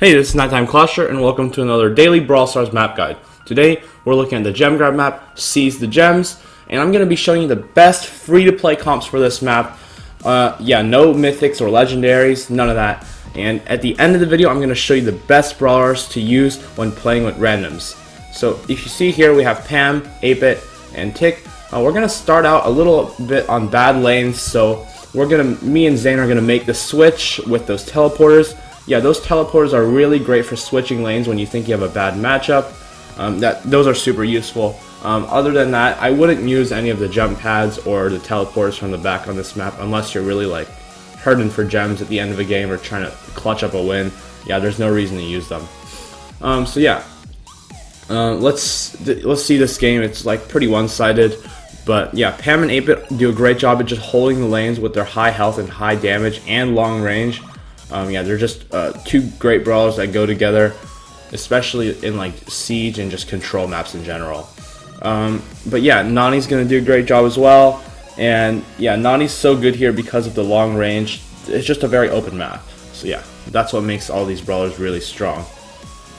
Hey, this is Nighttime Clasher, and welcome to another daily Brawl Stars map guide. Today, we're looking at the gem grab map, Seize the Gems, and I'm going to be showing you the best free-to-play comps for this map. No mythics or legendaries, none of that. And at the end of the video, I'm going to show you the best brawlers to use when playing with randoms. So, if you see here, we have Pam, 8-bit, and Tick. We're going to start out a little bit on bad lanes, so me and Zane are going to make the switch with those teleporters. Yeah, those teleporters are really great for switching lanes when you think you have a bad matchup. Those are super useful. Other than that, I wouldn't use any of the jump pads or the teleporters from the back on this map unless you're really like hurting for gems at the end of a game or trying to clutch up a win. Yeah, there's no reason to use them. Let's see this game. It's like pretty one-sided. But yeah, Pam and 8-bit do a great job at just holding the lanes with their high health and high damage and long range. They're just two great brawlers that go together, especially in like Siege and just control maps in general. But yeah, Nani's gonna do a great job as well. And yeah, Nani's so good here because of the long range. It's just a very open map. So yeah, that's what makes all these brawlers really strong.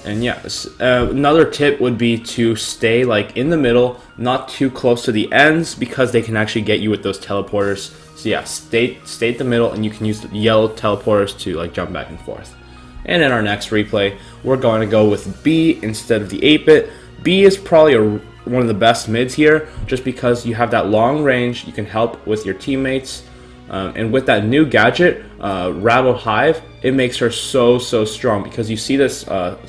And yeah, another tip would be to stay like in the middle, not too close to the ends, because they can actually get you with those teleporters. So yeah, stay at the middle, and you can use the yellow teleporters to like jump back and forth. And in our next replay, we're going to go with B instead of the 8-bit. B is probably one of the best mids here, just because you have that long range, you can help with your teammates. And with that new gadget, Ravelled Hive, it makes her so strong, because you see this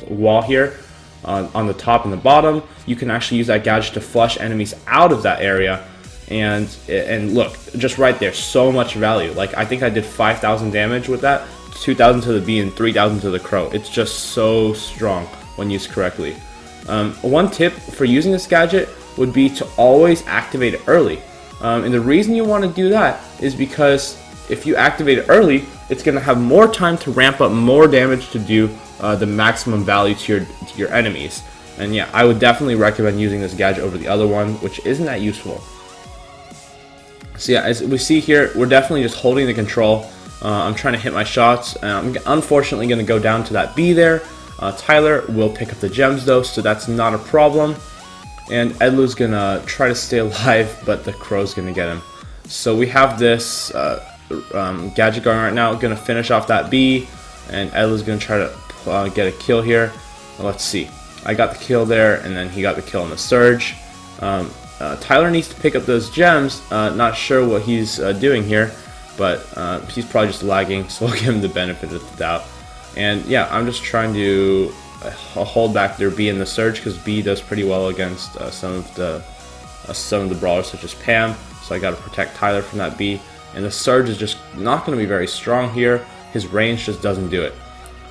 wall here on the top and the bottom. You can actually use that gadget to flush enemies out of that area. And look, just right there, so much value. Like, I think I did 5,000 damage with that, 2,000 to the B and 3,000 to the Crow. It's just so strong when used correctly. One tip for using this gadget would be to always activate it early. And the reason you want to do that is because if you activate it early, it's going to have more time to ramp up more damage to do the maximum value to your enemies. And yeah, I would definitely recommend using this gadget over the other one, which isn't that useful. So yeah, as we see here, we're definitely just holding the control. I'm trying to hit my shots. I'm unfortunately going to go down to that B there. Tyler will pick up the gems though, so that's not a problem. And Edlu's going to try to stay alive, but the Crow's going to get him. So we have this gadget going right now. Going to finish off that B, and Edlu's going to try to get a kill here. Let's see. I got the kill there, and then he got the kill on the Surge. Tyler needs to pick up those gems. Not sure what he's doing here, but he's probably just lagging, so we'll give him the benefit of the doubt. And yeah, I'm just trying to hold back their B in the Surge, because B does pretty well against some of the brawlers such as Pam. So I got to protect Tyler from that B. And the Surge is just not going to be very strong here. His range just doesn't do it.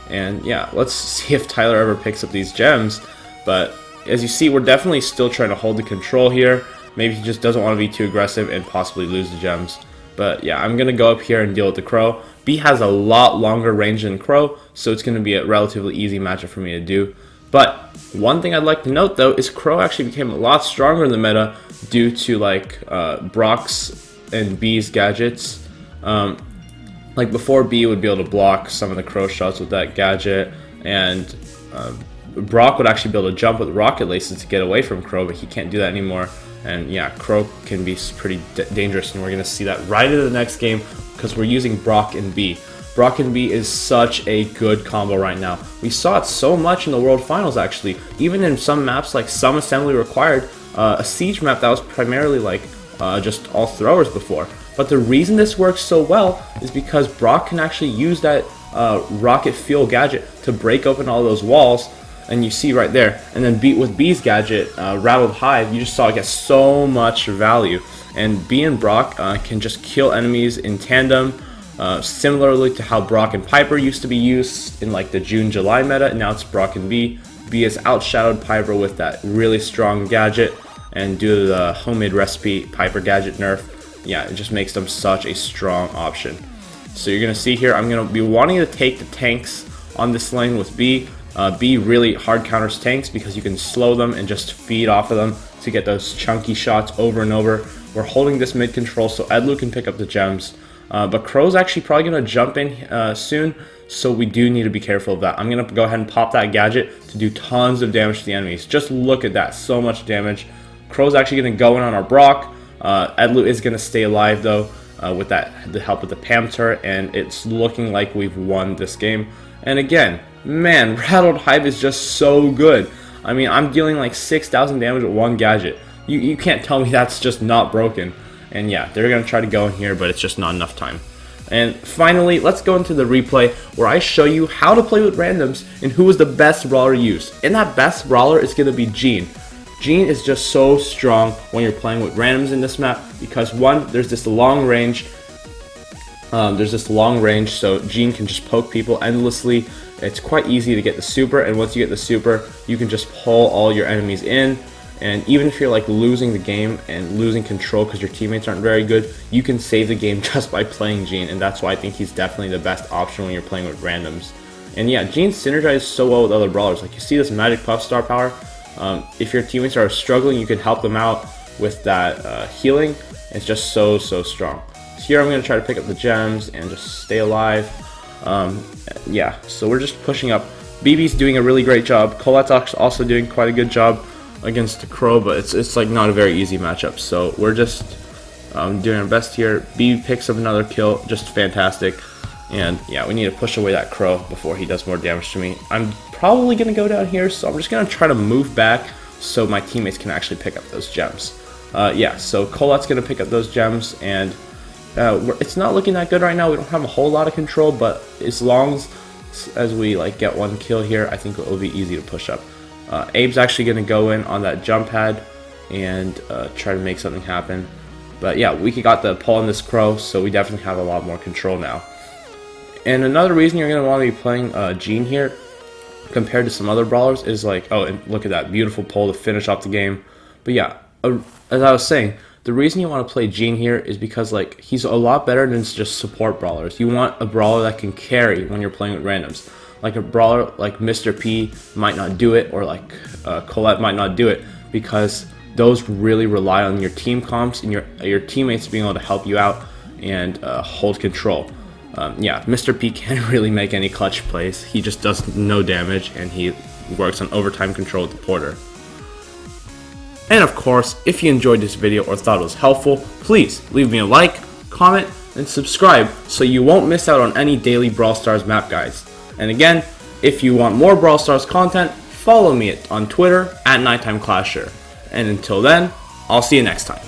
And yeah, let's see if Tyler ever picks up these gems. But as you see, we're definitely still trying to hold the control here. Maybe he just doesn't want to be too aggressive and possibly lose the gems. But yeah, I'm going to go up here and deal with the Crow. B has a lot longer range than Crow, so it's going to be a relatively easy matchup for me to do. But one thing I'd like to note though is Crow actually became a lot stronger in the meta due to like Brock's and B's gadgets. Like before, B would be able to block some of the Crow shots with that gadget, and Brock would actually be able to jump with rocket laces to get away from Crow, but he can't do that anymore. And yeah, Crow can be pretty dangerous, and we're going to see that right into the next game because we're using Brock and B. Brock and B is such a good combo right now. We saw it so much in the World Finals, actually. Even in some maps like Some Assembly Required, a Siege map that was primarily like just all throwers before. But the reason this works so well is because Brock can actually use that rocket fuel gadget to break open all those walls. And you see right there, and then with B's gadget, Ravelled Hive, you just saw it get so much value. And B and Brock can just kill enemies in tandem, similarly to how Brock and Piper used to be used in like the June-July meta. And now it's Brock and B. B has outshadowed Piper with that really strong gadget, and due to the homemade recipe Piper gadget nerf, yeah, it just makes them such a strong option. So you're gonna see here, I'm gonna be wanting to take the tanks on this lane with B. B really hard counters tanks because you can slow them and just feed off of them to get those chunky shots over and over. We're holding this mid control so Edlu can pick up the gems. But Crow's actually probably going to jump in soon, so we do need to be careful of that. I'm going to go ahead and pop that gadget to do tons of damage to the enemies. Just look at that, so much damage. Crow's actually going to go in on our Brock. Edlu is going to stay alive though, with the help of the Pam turret, and it's looking like we've won this game. And again, man, Rattled Hive is just so good. I mean, I'm dealing like 6,000 damage with one gadget. You can't tell me that's just not broken. And yeah, they're going to try to go in here, but it's just not enough time. And finally, let's go into the replay where I show you how to play with randoms and who is the best brawler to use. And that best brawler is going to be Jean. Jean is just so strong when you're playing with randoms in this map because one, there's this long range. So Jean can just poke people endlessly. It's quite easy to get the super, and once you get the super, you can just pull all your enemies in. And even if you're like losing the game and losing control because your teammates aren't very good, you can save the game just by playing Jean, and that's why I think he's definitely the best option when you're playing with randoms. And yeah, Jean synergizes so well with other brawlers. Like you see this magic puff star power. If your teammates are struggling, you can help them out with that healing. It's just so strong. So here I'm going to try to pick up the gems and just stay alive. Yeah, so we're just pushing up. BB's doing a really great job. Colette's also doing quite a good job against the Crow, but it's like not a very easy matchup. So we're just doing our best here. BB picks up another kill, just fantastic. And yeah, we need to push away that Crow before he does more damage to me. I'm probably going to go down here, so I'm just going to try to move back so my teammates can actually pick up those gems. Yeah, so Colette's going to pick up those gems, and it's not looking that good right now. We don't have a whole lot of control, but as long as we like get one kill here, I think it will be easy to push up. Abe's actually going to go in on that jump pad and try to make something happen. But yeah, we got the pull on this Crow, so we definitely have a lot more control now. And another reason you're going to want to be playing Jean here compared to some other brawlers is like, oh, and look at that beautiful pull to finish off the game. But yeah, as I was saying, the reason you want to play Jean here is because like he's a lot better than just support brawlers. You want a brawler that can carry when you're playing with randoms. Like a brawler like Mr. P might not do it, or like Colette might not do it, because those really rely on your team comps and your teammates being able to help you out and hold control. Yeah, Mr. P can't really make any clutch plays. He just does no damage, and he works on overtime control with the Porter. And of course, if you enjoyed this video or thought it was helpful, please leave me a like, comment, and subscribe so you won't miss out on any daily Brawl Stars map guides. And again, if you want more Brawl Stars content, follow me on Twitter @NighttimeClasher. And until then, I'll see you next time.